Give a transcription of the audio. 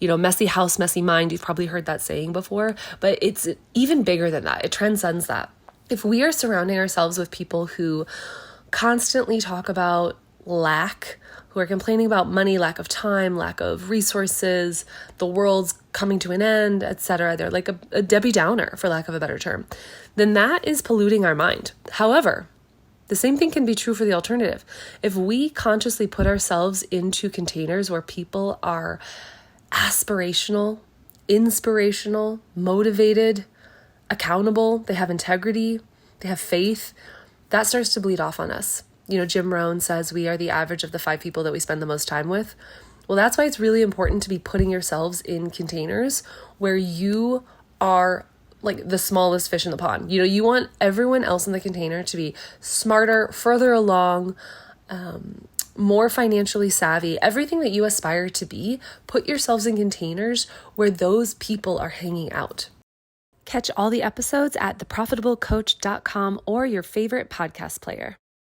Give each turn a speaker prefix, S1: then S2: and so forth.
S1: messy house, messy mind. You've probably heard that saying before, but it's even bigger than that. It transcends that. If we are surrounding ourselves with people who constantly talk about lack, who are complaining about money, lack of time, lack of resources, the world's coming to an end, etc. They're like a Debbie Downer, for lack of a better term. Then that is polluting our mind. However, the same thing can be true for the alternative. If we consciously put ourselves into containers where people are aspirational, inspirational, motivated, accountable, they have integrity, they have faith, that starts to bleed off on us. Jim Rohn says we are the average of the 5 people that we spend the most time with. Well, that's why it's really important to be putting yourselves in containers where you are like the smallest fish in the pond. You want everyone else in the container to be smarter, further along, more financially savvy, everything that you aspire to be. Put yourselves in containers where those people are hanging out. Catch all the episodes at theprofitablecoach.com or your favorite podcast player.